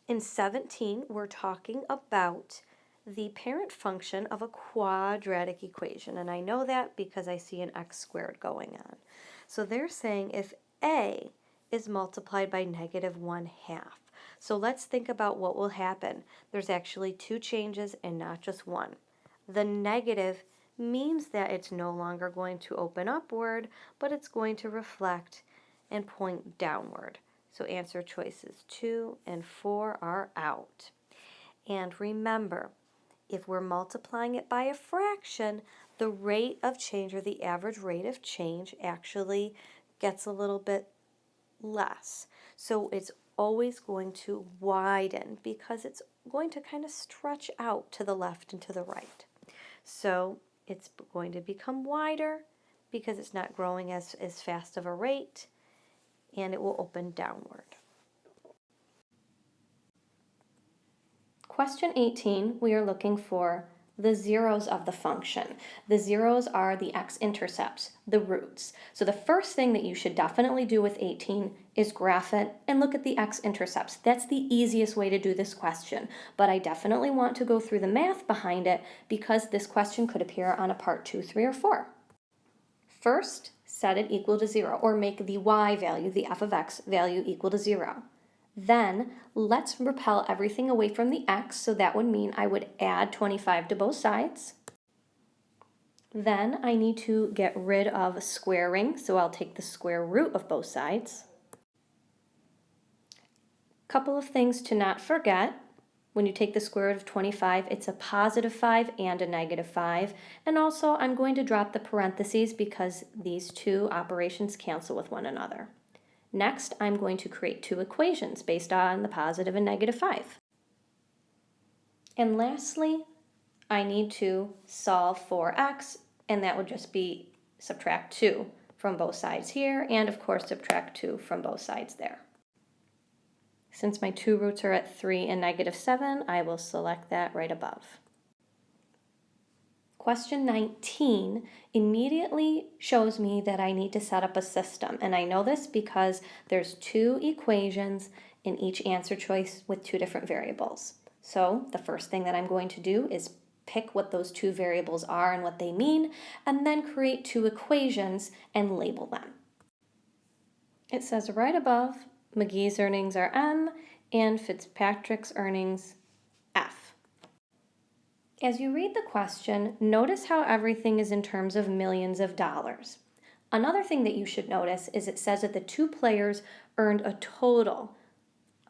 In 17, we're talking about the parent function of a quadratic equation. And I know that because I see an x squared going on. So they're saying if a is multiplied by -1/2. So let's think about what will happen. There's actually two changes and not just one. The negative means that it's no longer going to open upward, but it's going to reflect and point downward. So answer choices 2 and 4 are out. And remember, if we're multiplying it by a fraction, the rate of change or the average rate of change actually gets a little bit less. So it's always going to widen because it's going to kind of stretch out to the left and to the right. So it's going to become wider because it's not growing as fast of a rate, and it will open downward. Question 18, we are looking for the zeros of the function. The zeros are the x-intercepts, the roots. So the first thing that you should definitely do with 18 is graph it and look at the x-intercepts. That's the easiest way to do this question, but I definitely want to go through the math behind it because this question could appear on a part 2, 3, or 4. First, set it equal to 0, or make the y value, the f of x value, equal to 0. Then let's repel everything away from the x, so that would mean I would add 25 to both sides. Then I need to get rid of squaring, so I'll take the square root of both sides. Couple of things to not forget. When you take the square root of 25, it's a +5 and a -5. And also I'm going to drop the parentheses because these two operations cancel with one another. Next, I'm going to create two equations based on the positive and -5. And lastly, I need to solve for x, and that would just be subtract 2 from both sides here, and of course subtract 2 from both sides there. Since my two roots are at 3 and -7, I will select that right above. Question 19 immediately shows me that I need to set up a system, and I know this because there's two equations in each answer choice with two different variables. So the first thing that I'm going to do is pick what those two variables are and what they mean, and then create two equations and label them. It says right above, McGee's earnings are M and Fitzpatrick's earnings F. As you read the question, notice how everything is in terms of millions of dollars. Another thing that you should notice is it says that the two players earned a total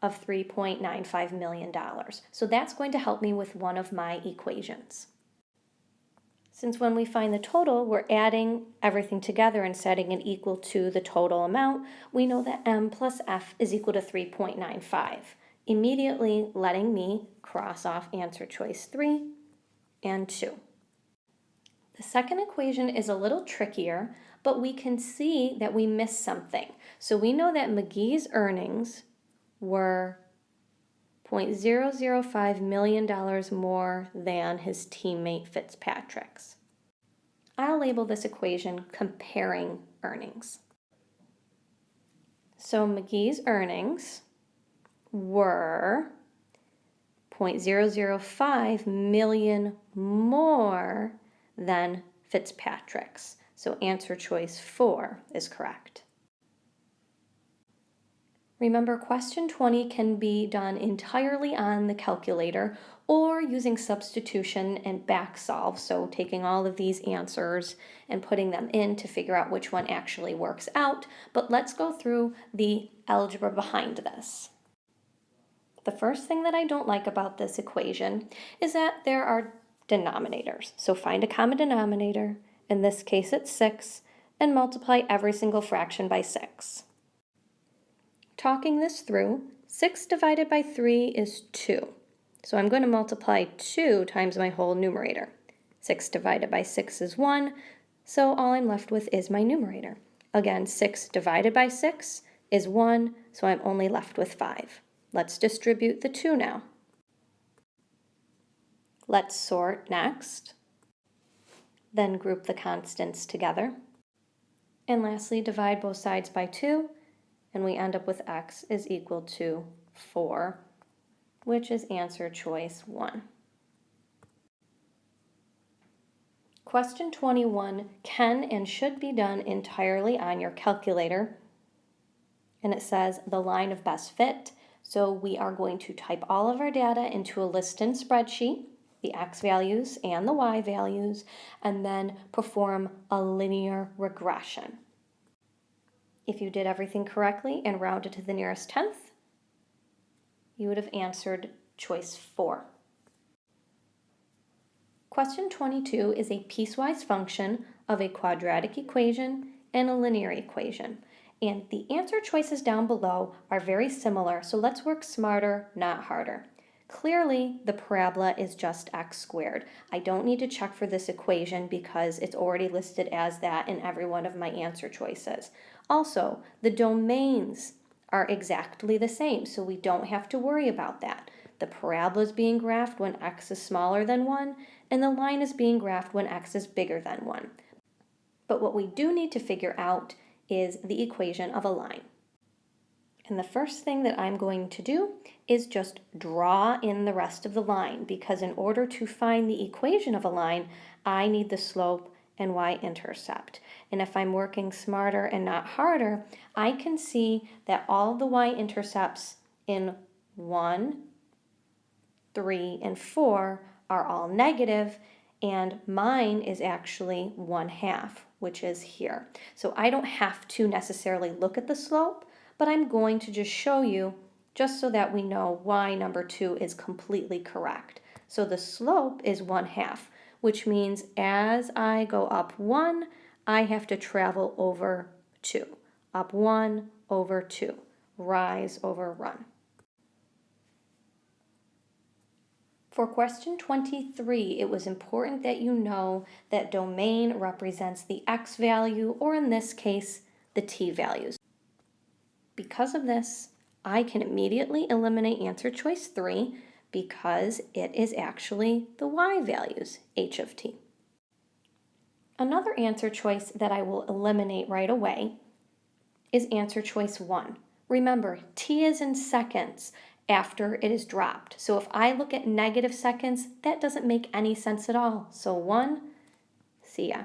of $3.95 million. So that's going to help me with one of my equations. Since when we find the total, we're adding everything together and setting it equal to the total amount, we know that M plus F is equal to 3.95, immediately letting me cross off answer choice 3 and 2. The second equation is a little trickier, but we can see that we missed something. So we know that McGee's earnings were $0.005 million more than his teammate Fitzpatrick's. I'll label this equation comparing earnings. So McGee's earnings were $0.005 million more than Fitzpatrick's. So answer choice 4 is correct. Remember, question 20 can be done entirely on the calculator or using substitution and back solve, so taking all of these answers and putting them in to figure out which one actually works out. But let's go through the algebra behind this. The first thing that I don't like about this equation is that there are denominators. So find a common denominator, in this case it's 6, and multiply every single fraction by 6. Talking this through, 6 divided by 3 is 2. So I'm going to multiply 2 times my whole numerator. 6 divided by 6 is 1, so all I'm left with is my numerator. Again, 6 divided by 6 is 1, so I'm only left with 5. Let's distribute the 2 now. Let's sort next. Then group the constants together. And lastly, divide both sides by 2, and we end up with x is equal to 4. which is answer choice 1. Question 21 can and should be done entirely on your calculator. And it says the line of best fit. So we are going to type all of our data into a list and spreadsheet, the x values and the y values, and then perform a linear regression. If you did everything correctly and rounded to the nearest tenth, you would have answered choice 4. Question 22 is a piecewise function of a quadratic equation and a linear equation. And the answer choices down below are very similar, so let's work smarter, not harder. Clearly, the parabola is just x squared. I don't need to check for this equation because it's already listed as that in every one of my answer choices. Also, the domains are exactly the same, so we don't have to worry about that. The parabola is being graphed when x is smaller than 1, and the line is being graphed when x is bigger than 1. But what we do need to figure out is the equation of a line. And the first thing that I'm going to do is just draw in the rest of the line, because in order to find the equation of a line, I need the slope and y-intercept. And if I'm working smarter and not harder, I can see that all of the y-intercepts in 1, 3, and 4 are all negative, and mine is actually 1/2, which is here. So I don't have to necessarily look at the slope, but I'm going to just show you just so that we know why number 2 is completely correct. So the slope is 1/2, which means as I go up 1, I have to travel over 2. Up 1 over 2, rise over run. For question 23, it was important that you know that domain represents the x value, or in this case, the t values. Because of this, I can immediately eliminate answer choice 3 because it is actually the y values, h of t. Another answer choice that I will eliminate right away is answer choice 1. Remember, t is in seconds after it is dropped. So if I look at negative seconds, that doesn't make any sense at all. So 1, see ya.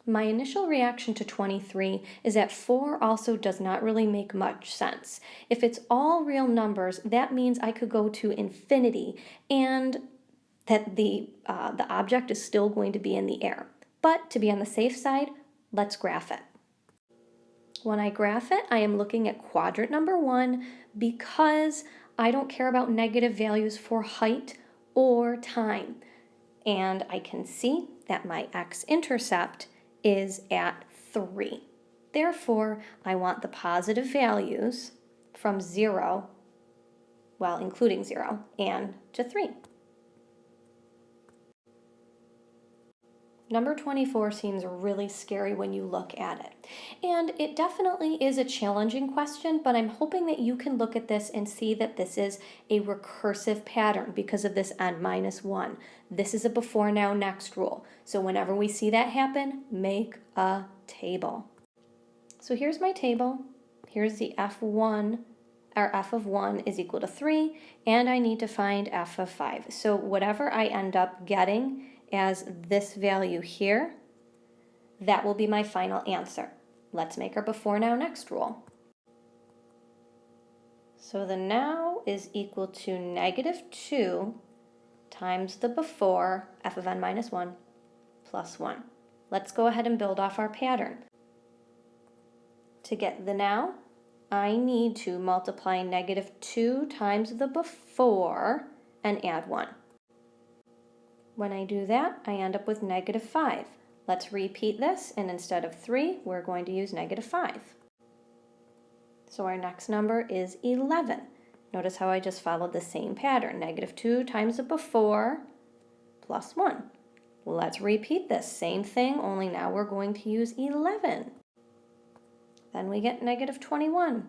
My initial reaction to 23 is that 4 also does not really make much sense. If it's all real numbers, that means I could go to infinity and that the object is still going to be in the air. But to be on the safe side, let's graph it. When I graph it, I am looking at quadrant number 1 because I don't care about negative values for height or time. And I can see that my x-intercept is at 3. Therefore, I want the positive values from 0, well, including 0, and to 3. Number 24 seems really scary when you look at it. And it definitely is a challenging question, but I'm hoping that you can look at this and see that this is a recursive pattern because of this n-1. This is a before, now, next rule. So whenever we see that happen, make a table. So here's my table. Here's the f1, or f of 1 is equal to 3, and I need to find f of 5. So whatever I end up getting as this value here, that will be my final answer. Let's make our before, now, next rule. So the now is equal to -2 times the before, f of n-1, plus 1. Let's go ahead and build off our pattern. To get the now, I need to multiply -2 times the before and add 1. When I do that, I end up with -5. Let's repeat this, and instead of 3, we're going to use -5. So our next number is 11. Notice how I just followed the same pattern. -2 times the before plus 1. Let's repeat this. Same thing, only now we're going to use 11. Then we get -21.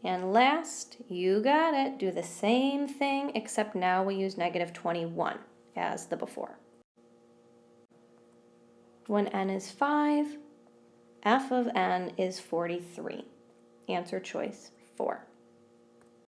And last, you got it, do the same thing, except now we use -21 as the before. When n is 5, f of n is 43. Answer choice 4.